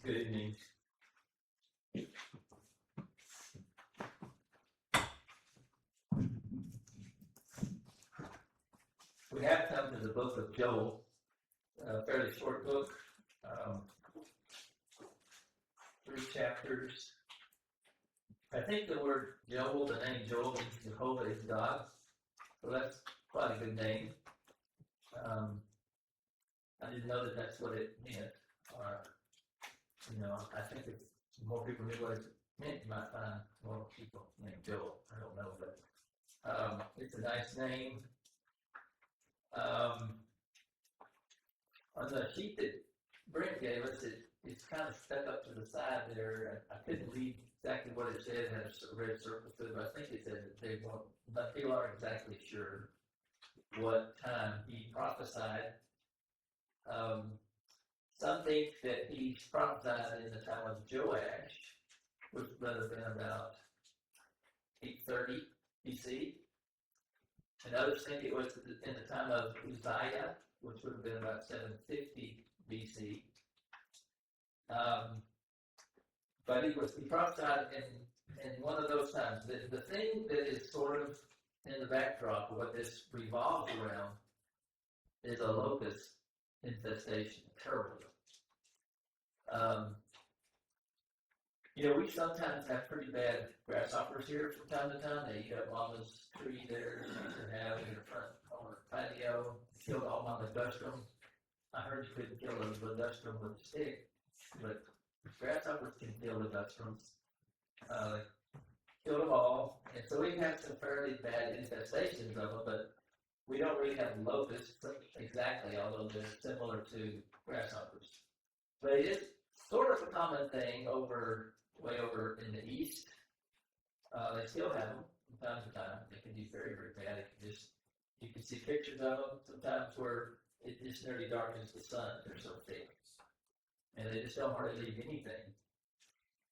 Good evening. We have come to the book of Joel, a fairly short book, 3 chapters. I think the word Joel, the name Joel means Jehovah is God, so that's quite a good name. I didn't know that that's what it meant. I think if more people knew what it meant, you might find more people named Joel. I don't know, but it's a nice name. On the sheet that Brent gave us, it's kind of stuck up to the side there. I couldn't read exactly what it said. It had a red circle to it, but I think it said that but people aren't exactly sure what time he prophesied. Some think that he prophesied in the time of Joash, which would have been about 830 BC. And others think it was in the time of Uzziah, which would have been about 750 BC. But he prophesied in one of those times. The thing that is sort of in the backdrop of what this revolves around is a locust infestation, terrible. We sometimes have pretty bad grasshoppers here from time to time. They eat up Mama's tree there she used to have in her front corner patio. Killed all my ligustrum. I heard you couldn't kill a ligustrum with a stick, but grasshoppers can kill ligustrums. Killed them all, and so we've had some fairly bad infestations of them, but we don't really have locusts exactly, although they're similar to grasshoppers. But it is sort of a common thing way over in the east. They still have them from time to time. They can be very, very bad. You can see pictures of them sometimes where it just nearly darkens the sun. They're so thick. And they just don't hardly leave anything.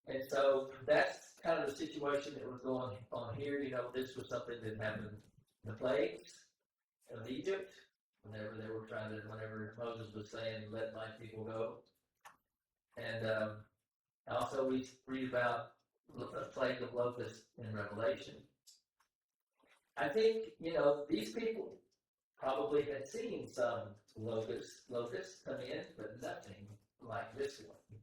And so that's kind of the situation that was going on here. This was something that happened in the plagues of Egypt, whenever Moses was saying, let my people go. And also we read about the plague of locusts in Revelation. I think, these people probably had seen some locusts come in, but nothing like this one.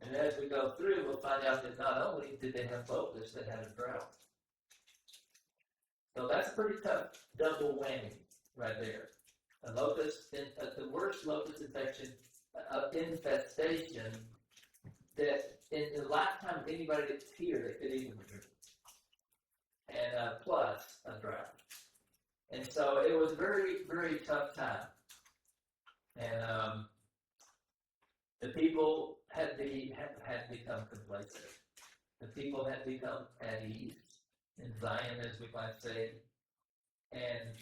And as we go through, we'll find out that not only did they have locusts, they had a drought. So that's a pretty tough double whammy right there. A locust, the worst locust infestation that in the lifetime of anybody that's here that could even dream. And plus a drought. And so it was a very, very tough time. And the people had become complacent. The people had become at ease in Zion, as we might say. And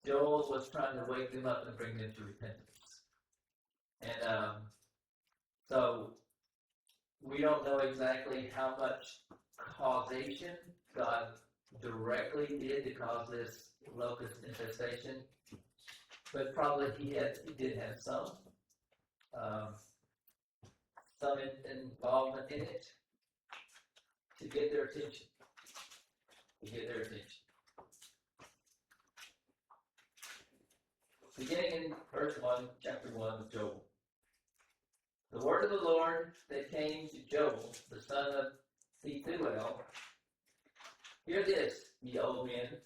Joel was trying to wake them up and bring them to repentance. And so we don't know exactly how much causation God directly did to cause this locust infestation, but probably he did have some involvement in it to get their attention. Beginning in verse 1, chapter 1 of Joel. The word of the Lord that came to Joel, the son of Pethuel. Hear this, ye old men,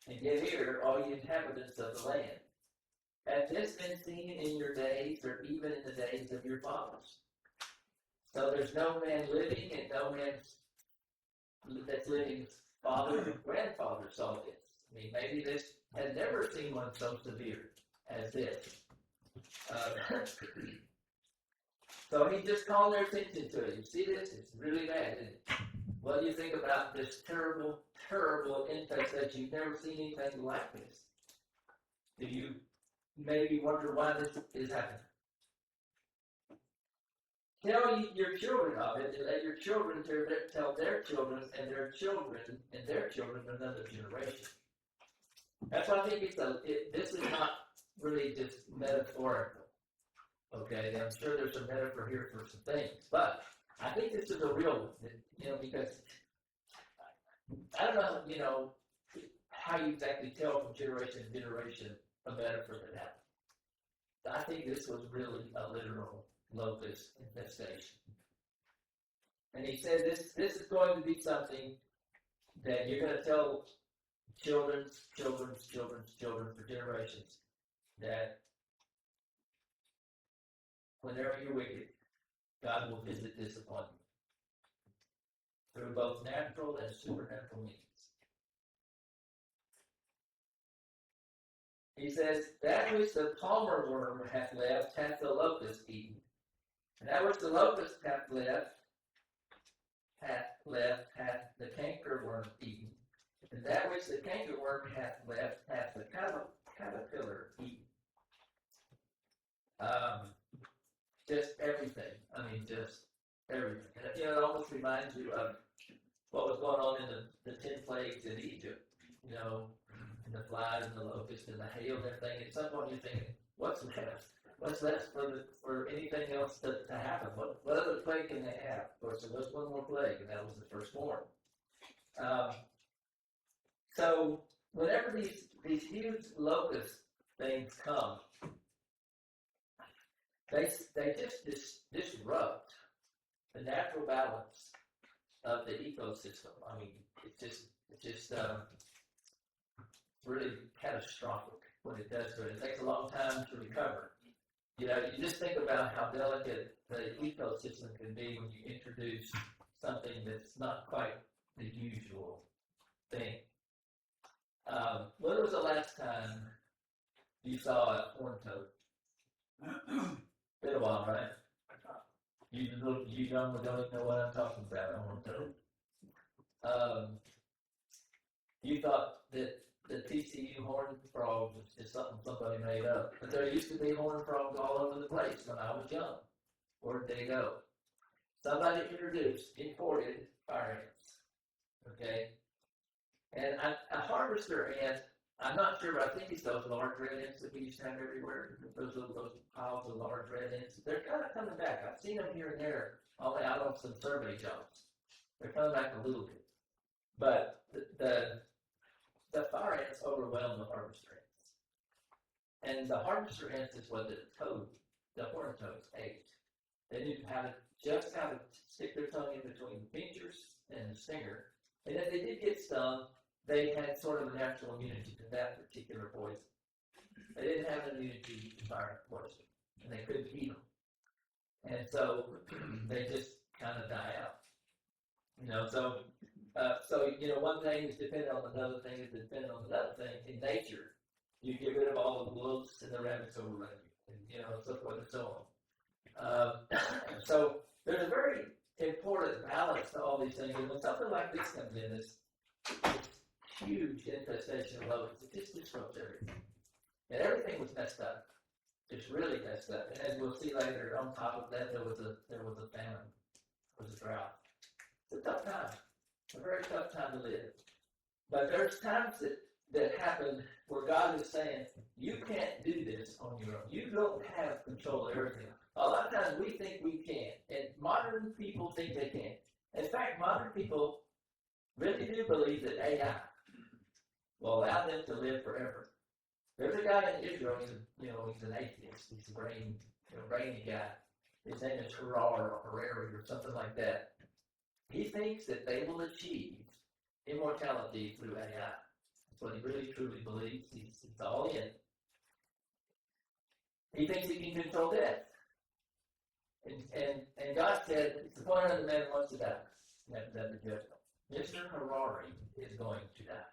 and give ear, all ye inhabitants of the land. Hath this been seen in your days, or even in the days of your fathers? So there's no man living, and no man that's living's father or grandfather saw this. I mean, maybe this had never seen one so severe as this. So he just called their attention to it. You see this? It's really bad, isn't it? What do you think about this terrible, terrible infestation? You've never seen anything like this. Do you maybe wonder why this is happening? Tell your children of it, and let your children tell their children and their children and their children another generation. That's why I think this is not really just metaphorical. Okay, and I'm sure there's some metaphor here for some things, but I think this is a real one, because I don't know, how you exactly tell from generation to generation a metaphor that happened. I think this was really a literal locust infestation. And he said this is going to be something that you're going to tell children's children for generations, that whenever you're wicked, God will visit this upon you through both natural and supernatural means. He says, that which the palmer worm hath left hath the locust eaten. And that which the locust hath left hath the cankerworm eaten. And that which the cankerworm hath left hath the caterpillar eaten. Just everything. I mean, just everything. And, it almost reminds you of what was going on in the 10 plagues in Egypt. And the flies and the locusts and the hail and everything. At some point you're thinking, what's left? What's left for anything else to happen? What other plague can they have? Of course, there was one more plague, and that was the firstborn. So whenever these huge locust things come, they just disrupt the natural balance of the ecosystem. I mean, it's just really catastrophic when it does to it. It takes a long time to recover. You just think about how delicate the ecosystem can be when you introduce something that's not quite the usual thing. When was the last time you saw a horned toad? Been a while, right? You young don't even know what I'm talking about, a horned toad. You thought that the TCU horned frog was just something somebody made up. But there used to be horned frogs all over the place when I was young. Where did they go? Somebody imported fire ants. Okay? And a harvester ant, I'm not sure, but I think it's those large red ants that we used to have everywhere. Those piles of large red ants. They're kind of coming back. I've seen them here and there, only out on some survey jobs. They're coming back a little bit. But the fire ants overwhelm the harvester ants. And the harvester ants is what the horned toads ate. They knew how to stick their tongue in between the pinchers and the stinger. And if they did get stung, they had sort of a natural immunity to that particular poison. They didn't have an immunity to fire poison, and they couldn't eat them. And so they just kind of die out. One thing is dependent on another thing is dependent on another thing. In nature, you get rid of all the wolves and the rabbits overrun you, and so forth and so on. So there's a very important balance to all these things. And when something like this comes in, this huge infestation of locusts, it just disrupts everything. And everything was messed up. Just really messed up. And as we'll see later, on top of that, there was a famine. There was a drought. It's a tough time. A very tough time to live. But there's times that happen where God is saying, you can't do this on your own. You don't have control of everything. A lot of times we think we can, and modern people think they can. In fact, modern people really do believe that AI will allow them to live forever. There's a guy in Israel, he's an atheist. He's a brainy guy. His name is Harari or something like that. He thinks that they will achieve immortality through AI. That's what he really truly believes. He's all in. He thinks he can control death. And God said, it's the point of the man who wants to die. Mr. Harari is going to die.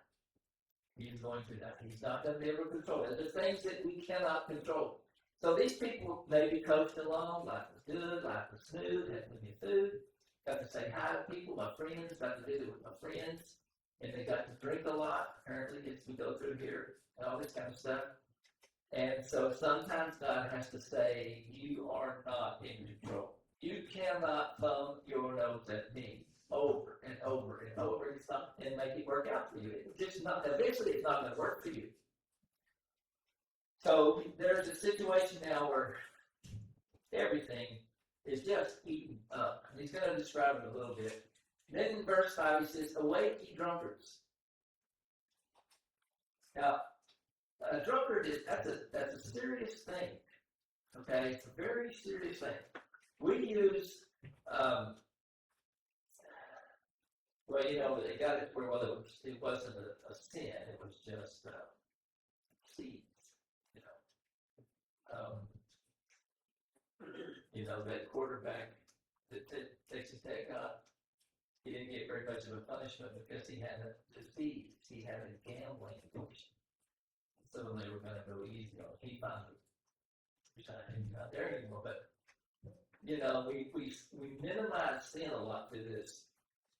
He's going to die. He's not going to be able to control it. There's things that we cannot control. So these people may be coasting along. Life was good. Life was smooth. Had plenty of food. Got to say hi to people, my friends. Got to visit with my friends. And they got to drink a lot, apparently, as we go through here. And all this kind of stuff. And so sometimes God has to say, you are not in control. You cannot thumb your nose at me over and over and over and make it work out for you. It's just not, eventually it's not going to work for you. So there's a situation now where everything is just eaten up. And he's going to describe it a little bit. Then in verse 5, he says, "Awake, ye drunkards." Now, a drunkard that's a serious thing. Okay, it's a very serious thing. We use, well, they got it where it wasn't a sin; it was just seeds. That quarterback that Texas Tech got, he didn't get very much of a punishment because he had a disease. He had a gambling addiction. So they were going to go easy on him. He finally he's not there anymore. But we minimize sin a lot through this.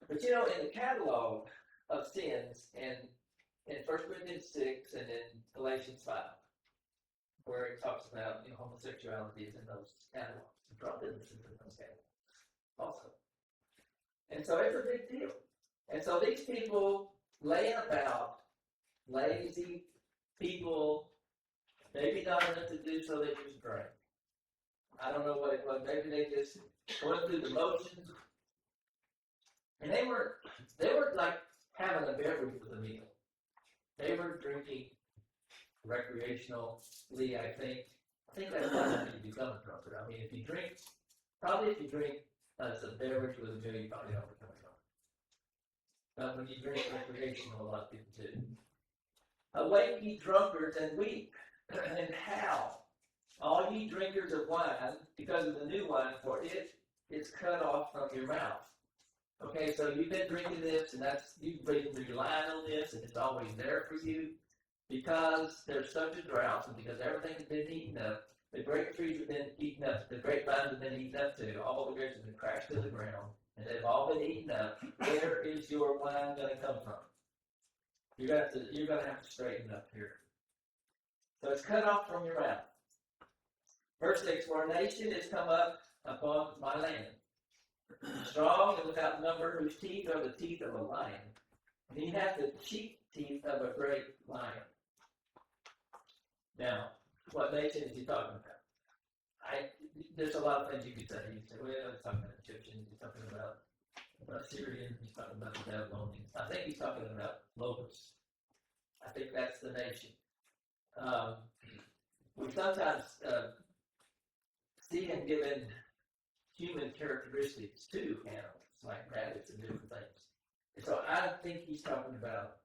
But in the catalog of sins, and in 1 Corinthians 6 and in Galatians 5, where it talks about homosexuality is in those catalogs, and drunkenness is in those catalogs also. And so it's a big deal. And so these people laying about, lazy people, maybe not enough to do, so they just drink. I don't know what it was. Maybe they just went through the motions. And they were like having a beverage with a meal. They were drinking recreationally, I think. I think that's why you become a drunkard. I mean, if you drink as a beverage with a meal, you probably don't become a drunkard. But when you drink recreational, a lot of people do. "Awake, ye drunkards, and weep." And how? "All ye drinkers of wine, because of the new wine, for it is cut off from your mouth." Okay, so you've been drinking this, and you've been relying on this, and it's always there for you, because there's such a drought, and because everything has been eaten up. The grape trees have been eaten up. The grapevines have been eaten up too. All the grapes have been crashed to the ground, and they've all been eaten up. Where is your wine going to come from? You're going to have to straighten up here. So it's cut off from your mouth. Verse 6, "For a nation is come up upon my land, strong and without number, whose teeth are the teeth of a lion. And he hath the cheek teeth of a great lion." Now, what nation is he talking about? There's a lot of things you could say. You could say, well, he's talking about Egyptians, he's talking about Syrians, he's talking about the Babylonians. I think he's talking about locusts. I think that's the nation. We sometimes see him given human characteristics to animals, like rabbits and different things. And so I think he's talking about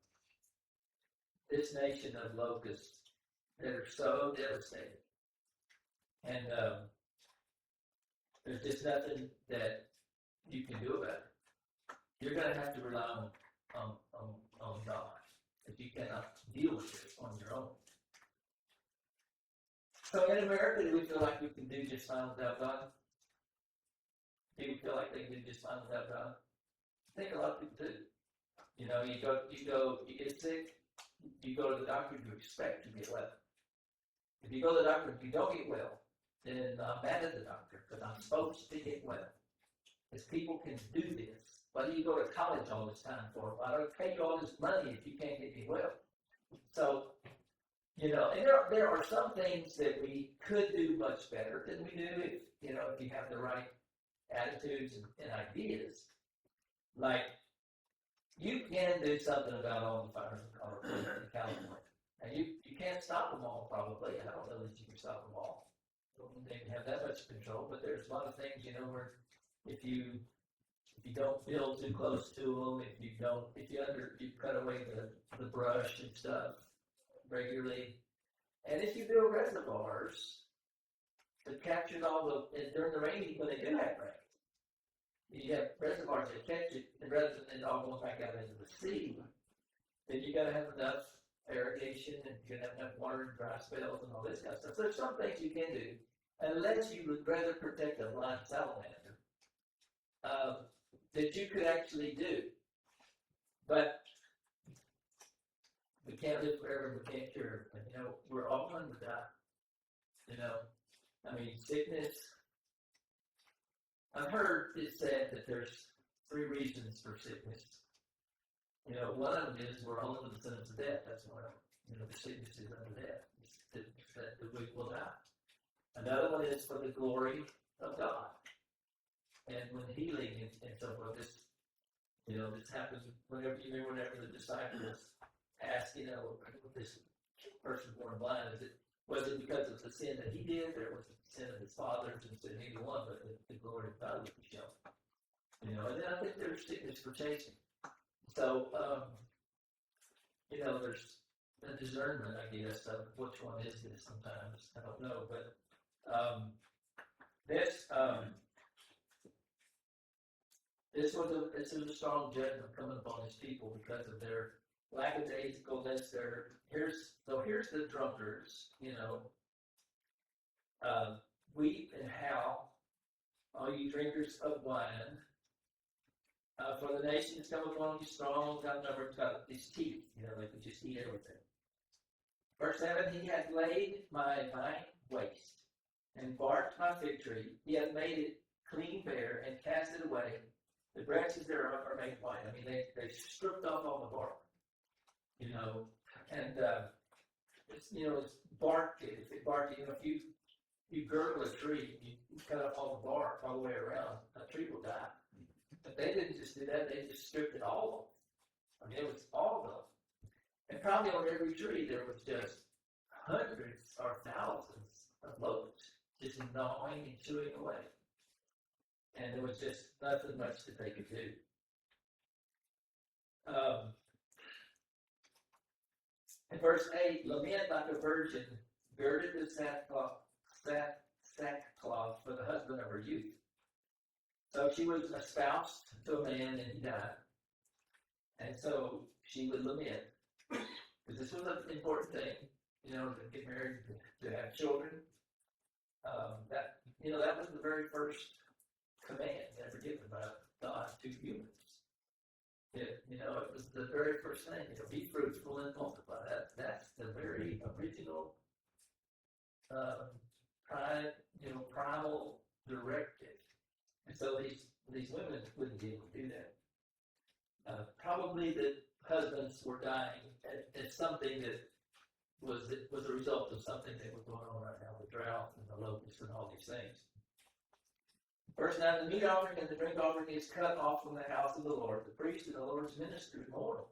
this nation of locusts that are so devastating. And there's just nothing that you can do about it. You're going to have to rely on God, if you cannot deal with it on your own. So in America, do we feel like we can do just fine without God? Do you feel like they can do just fine without God? I think a lot of people do. You get sick, you go to the doctor, you expect to get well. If you go to the doctor and you don't get well, then I'm mad at the doctor because I'm supposed to get well. Because people can do this. Why do you go to college all this time for? Why do I pay you all this money if you can't get me well? So, and there are some things that we could do much better than we do if you have the right attitudes and ideas. Like, you can do something about all the fires in California. And you can't stop them all, probably. I don't know that you can stop them all. They can have that much control, but there's a lot of things, where if you don't build too close to them, if you cut away the brush and stuff regularly, and if you build reservoirs that capture all during the rainy, when they do have rain, you have reservoirs that catch it, and rather than it all going back out into the sea, then you got to have enough irrigation, and you're going to have enough water and dry spells and all this kind of stuff. So there's some things you can do, unless you would rather protect a blind salamander, that you could actually do. But we can't live forever, we can't cure. And, we're all going to die. Sickness. I've heard it said that there's 3 reasons for sickness. One of them is we're all under the sentence of death. That's one of them. The sickness is under death. That the weak will die. Another one is for the glory of God. And when healing and so forth, this happens whenever the disciples ask, this person born blind, was it because of the sin that he did, or was it the sin of his fathers, and so neither one, but the glory of God would be shown. And then I think there's sickness for chasing. So, there's a discernment, I guess, of which one is this sometimes. I don't know, but this was a strong judgment coming upon his people because of their lackadaisicalness. Here's the drunkards, weep and howl, all you drinkers of wine. For the nations come upon you strong, outnumbered, got these teeth, they could just eat everything. Verse 7, he hath laid my vine waste, and barked my fig tree. He hath made it clean bare, and cast it away. The branches thereof are made white. I mean, they stripped off all the bark, and it's bark. If it barked, if you girdle a tree, you cut off all the bark all the way around, a tree will die. But they didn't just do that, they just stripped it all off. I mean, it was all of them. And probably on every tree there was just hundreds or thousands of locusts just gnawing and chewing away. And there was just nothing much that they could do. In verse 8, lament like a virgin, girded with sackcloth for the husband of her youth. So she was espoused to a man and he died. And so she would lament. Because this was an important thing, to get married, to have children. That was the very first command ever given by God to humans. It was the very first thing, be fruitful and multiply. That's the very original, primal directive. And so these women wouldn't be able to do that. Probably the husbands were dying at something that was a result of something that was going on right now, the drought and the locusts and all these things. Verse 9, the meat offering and the drink offering is cut off from the house of the Lord. The priest and the Lord's ministers mourn.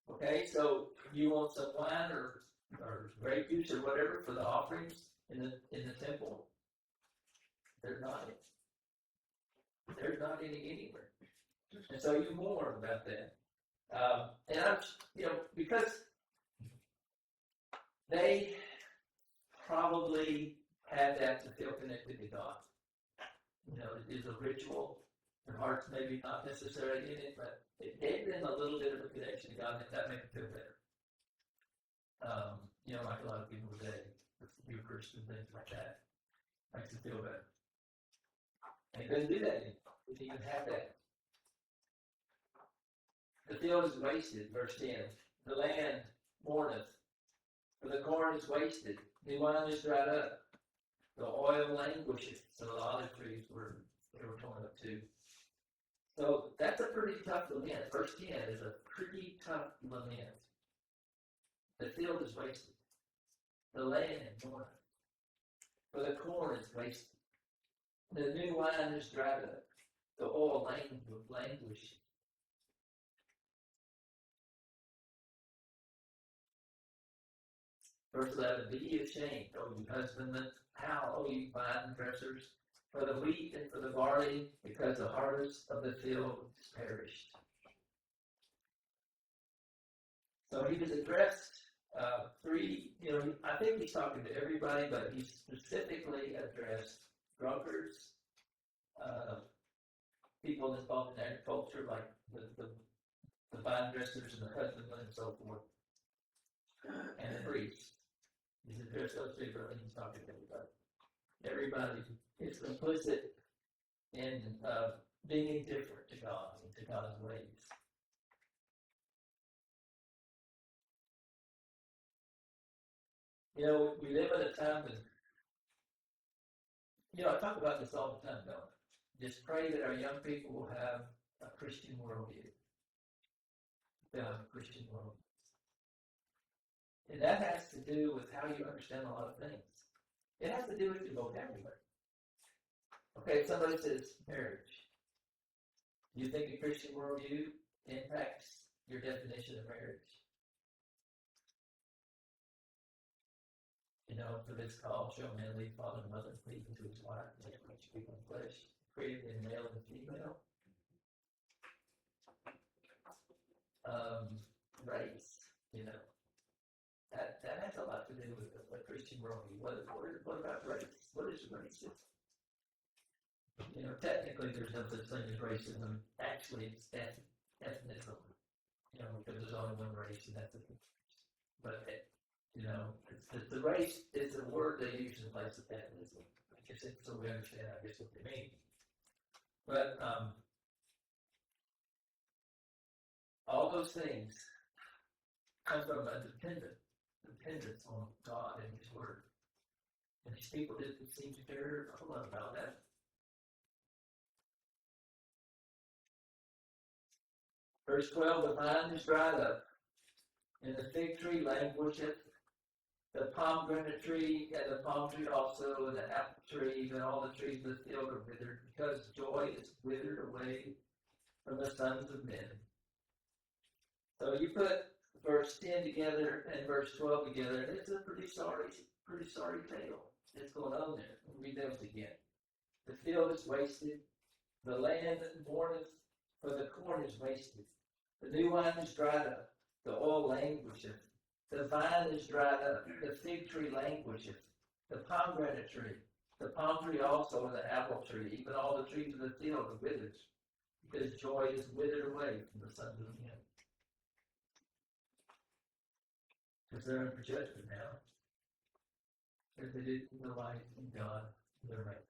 Okay, so you want some wine or grape juice or whatever for the offerings in the temple? There's not any. There's not any anywhere. And so you mourn about that. And I'm, because they probably had that to feel connected to God. It is a ritual. Their hearts maybe not necessarily in it, but it gave them a little bit of a connection to God, and that made them feel better. Like a lot of people today, with Eucharist and things like that, makes them feel better. And it doesn't do that anymore. We didn't even have that. The field is wasted, verse 10. The land mourneth, for the corn is wasted. The wine is dried up. The oil languisheth. So the olive trees were torn up too. So that's a pretty tough lament. Verse 10 is a pretty tough lament. The field is wasted. The land mourneth, for the corn is wasted. The new wine is dried up. The oil languisheth. Verse 11, be ye ashamed, O you husbandmen, how, O you vine dressers, for the wheat and for the barley, because the harvest of the field is perished. So he was addressed three, I think he's talking to everybody, but he specifically addressed drunkards, people involved in agriculture, like the vine dressers and the husbandmen and so forth, and the priests. He's addressed those people, and he's talking to everybody. Everybody is complicit in being indifferent to God and to God's ways. We live in a time when, I talk about this all the time, don't I? Just pray that our young people will have a Christian worldview. They'll have a Christian worldview. And that has to do with how you understand a lot of things. It has to do with your vocabulary. Okay, somebody says marriage. You think a Christian worldview impacts your definition of marriage? You know, for this call, shall a man leave father and mother and cleave to his wife, and they each be one flesh, created in male and female. Race, you know, that has a lot to do with a Christian worldview. What about race? What is racism? You know, technically there's no such thing as racism. Actually, it's ethnism. You know, because there's only one race, and that's it. But you know, the race is a word they use in place of ethnism. I guess it's so we understand, I guess, what they mean. But all those things come from a dependence on God and His Word. And these people didn't seem to care a lot about that. Verse 12, the vine is dried up, and the fig tree languisheth, the pomegranate tree, and the palm tree also, and the apple tree, and all the trees of the field are withered, because joy is withered away from the sons of men. So you put verse 10 together and verse 12 together, and it's a pretty sorry tale that's going on there. We'll read those again. The field is wasted, the land mourneth, for the corn is wasted. The new wine is dried up, the oil languisheth, the vine is dried up, the fig tree languisheth, the pomegranate tree, the palm tree also, and the apple tree, even all the trees of the field are withered, because joy is withered away from the sons of men. Because they're under judgment now. Because they didn't delight in God, their maker.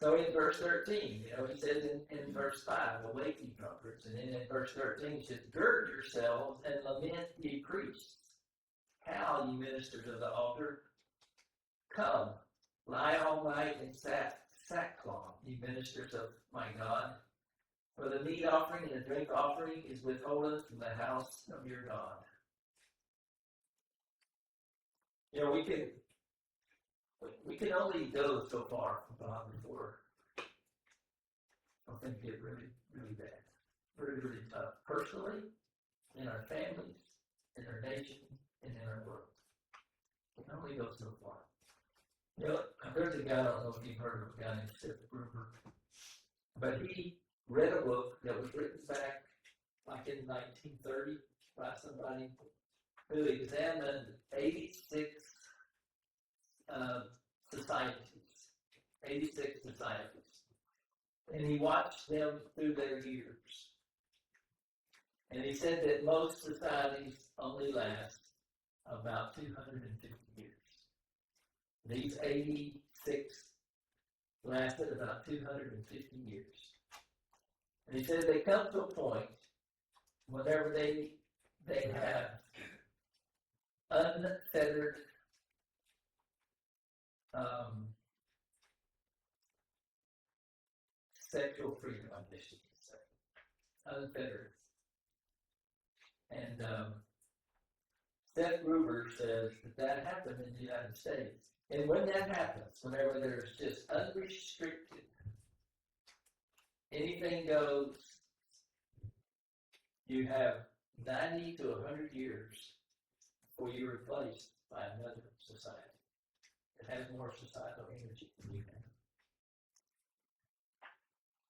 So in verse 13, you know, he says in verse 5, awake ye drunkards. And then in verse 13, he says, gird yourselves and lament ye priests. Howl ye ministers of the altar. Come, lie all night in sackcloth, ye ministers of my God. For the meat offering and the drink offering is withholden from the house of your God. You know, we can only go so far from God before things get really, really bad. Really, really tough. Personally, in our families, in our nation, and in our world. We can only go so far. You know, there's a guy, I don't know if you've heard of a guy named Seth Gruber, but he read a book that was written back like in 1930 by somebody who examined 86 societies. And he watched them through their years. And he said that most societies only last about 250 years. These 86 lasted about 250 years. And he said they come to a point whenever they have unfettered sexual freedom, I guess you could say. Unfettered. And Seth Gruber says that happened in the United States. And when that happens, whenever there's just unrestricted, anything goes, you have 90 to 100 years before you're replaced by another society that has more societal energy than you have.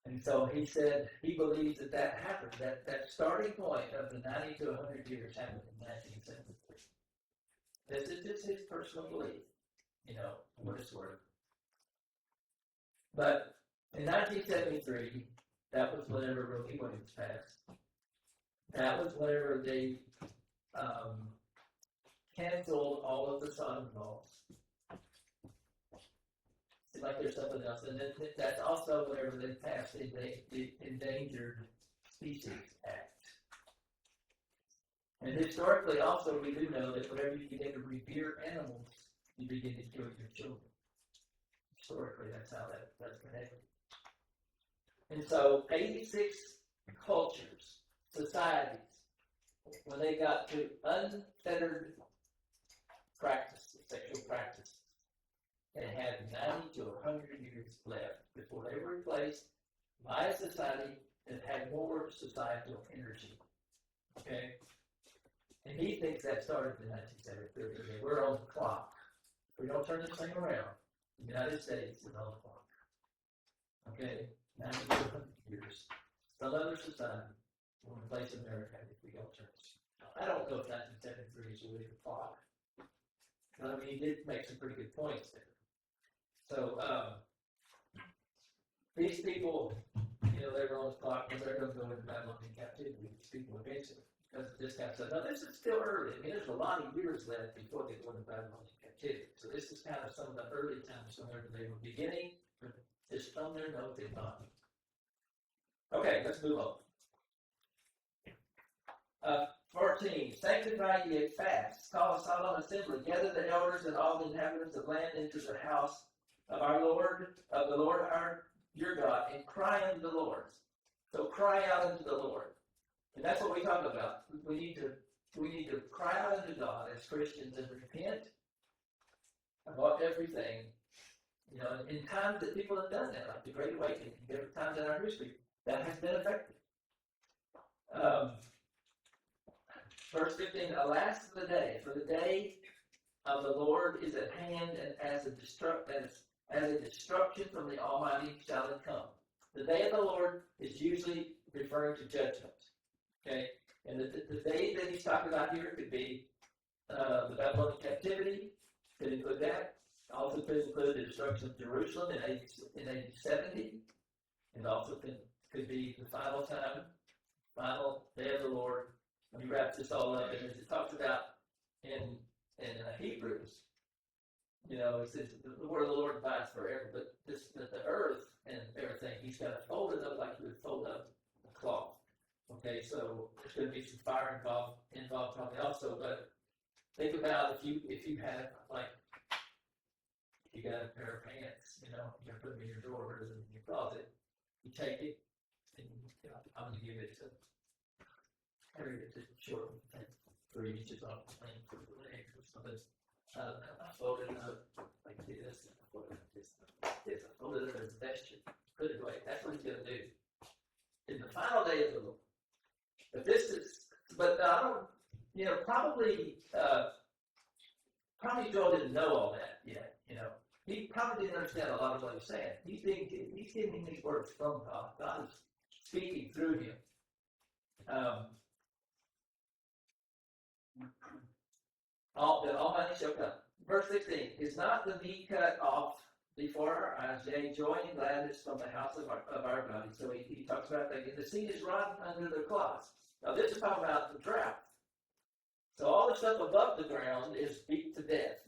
And so he said he believes that happened, that starting point of the 90 to 100 years happened in 1973. This is just his personal belief, you know, what it's worth. But in 1973, that was whenever Roe v. Wade was passed. That was whenever they canceled all of the Sodom laws. Seems like there's something else. And then that's also whenever they passed the Endangered Species Act. And historically also we do know that whenever you begin to revere animals, you begin to kill your children. Historically, that's how that's connected. And so 86 cultures, societies, when they got to unfettered practice, sexual practice, and had 90 to 100 years left before they were replaced by a society that had more societal energy. Okay? And he thinks that started in 1973. We're on the clock. If we don't turn this thing around, the United States is on the clock. Okay? 90 to 100 years. Some other society will replace America if we don't turn this. I don't know if 1973 is really the clock. But I mean, he did make some pretty good points there. So, these people, you know, they were on the clock when they're going to go into Babylonian captivity. These people eventually, because this guy said, no, this is still early. I mean, there's a lot of years left before they go into Babylonian captivity. So this is kind of some of the early times whenever they were beginning to just thumb their nose in on. Okay, let's move on. 14. Sanctify ye a fast, call a solemn assembly, gather the elders and all the inhabitants of land into the house of our Lord, of the Lord our your God, and cry unto the Lord. So cry out unto the Lord. And that's what we talk about. We need to cry out unto God as Christians and repent about everything. You know, in times that people have done that, like the Great Awakening, different times in our history, that has been effective. Verse 15, alas for the day, for the day of the Lord is at hand, and as a destruction from the Almighty shall it come. The day of the Lord is usually referring to judgment. Okay? And the day that he's talking about here could be the Babylonian captivity, could include that. Also could include the destruction of Jerusalem in AD 70. And also could be the final time, final day of the Lord. Let me wrap this all up. And as it talks about in Hebrews, you know, it says the word of the Lord abides forever, but the earth and everything, he's got to fold it up like you would fold up a cloth. Okay, so there's going to be some fire involved probably also, but think about if you have, like, you got a pair of pants, you know, you're going to put them in your drawer or in your closet, you take it, and I'm going to give it to carry it to short, 3 inches off the plane for the legs or something. I fold it up like this, and I fold it up like this. I fold it up as a vesture, put it away. That's what he's going to do in the final day of the Lord. But I don't, you know, probably Joel didn't know all that yet. You know, he probably didn't understand a lot of what he's saying. He's getting these words from God. God is speaking through him. The Almighty shall come. Verse 16, is not the meat cut off before our eyes, yea, joy and gladness from the house of our God. So he talks about that. The seed is rotten under their clods. Now this is talking about the drought. So all the stuff above the ground is beat to death.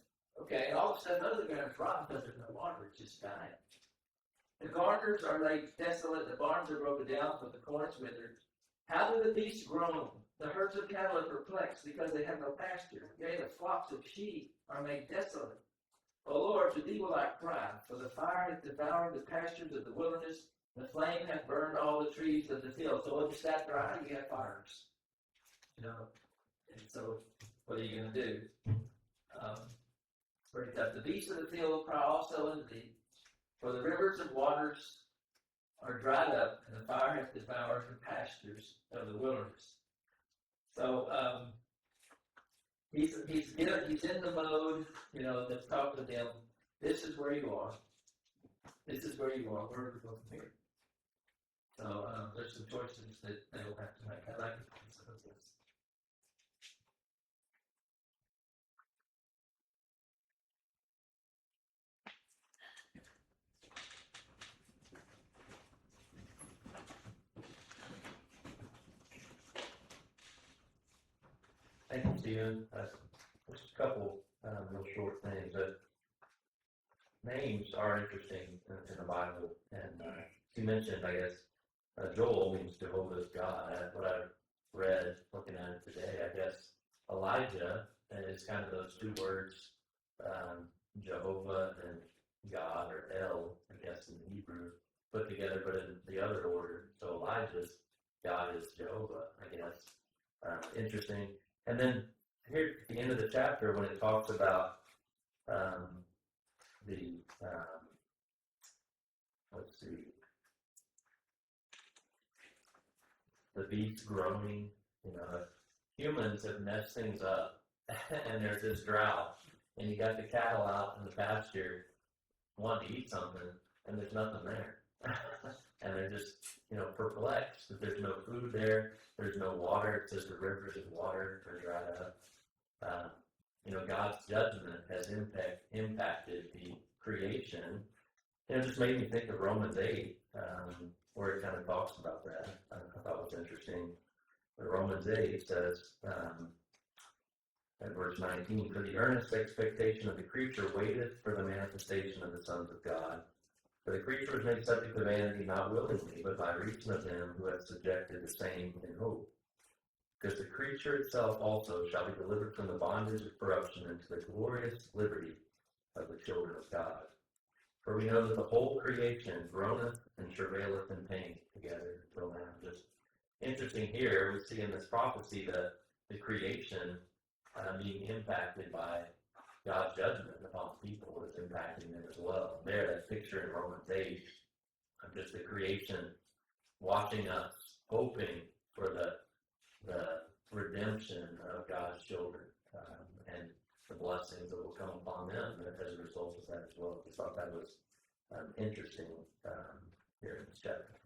Okay, and all the stuff under the ground is rotten because there's no water, it's just dying. The garners are laid desolate, the barns are broken down, for the corn is withered. How do the beasts groan? The herds of cattle are perplexed because they have no pasture. Yea, the flocks of sheep are made desolate. O Lord, to thee will I cry, for the fire hath devoured the pastures of the wilderness, the flame hath burned all the trees of the field. So when it's that dry, you have fires. You know, and so what are you going to do? Very tough. The beasts of the field cry also unto thee, for the rivers of waters are dried up, and the fire hath devoured the pastures of the wilderness. So he's in the mode, you know, that's talking to them. This is where you are. This is where you are. Where do we go from here? So there's some choices that they'll have to make. I like the concept of this. Thank you, Stephen. Just a couple real short things. Names are interesting in the Bible, and you mentioned, I guess, Joel means Jehovah's God. What I read, looking at it today, I guess Elijah is kind of those two words, Jehovah and God, or El, I guess, in Hebrew, put together, but in the other order. So Elijah's God is Jehovah, I guess. Interesting. And then here at the end of the chapter, when it talks about the let's see, the beast groaning, humans have messed things up, and there's this drought, and you got the cattle out in the pasture wanting to eat something, and there's nothing there. And they're just, perplexed that there's no food there, there's no water. It says the rivers of water are dried up. God's judgment has impacted the creation. It just made me think of Romans 8, where it kind of talks about that. I thought it was interesting. But Romans 8 says, at verse 19, for the earnest expectation of the creature waiteth for the manifestation of the sons of God. For the creature was made subject to vanity, not willingly, but by reason of him who hath subjected the same in hope. Because the creature itself also shall be delivered from the bondage of corruption into the glorious liberty of the children of God. For we know that the whole creation groaneth and travaileth in pain together until now. Just interesting here, we see in this prophecy that the creation being impacted by God's judgment upon people is impacting them as well. There, that picture in Romans 8 of just the creation watching us, hoping for the redemption of God's children and the blessings that will come upon them as a result of that as well. I thought that was interesting here in this chapter.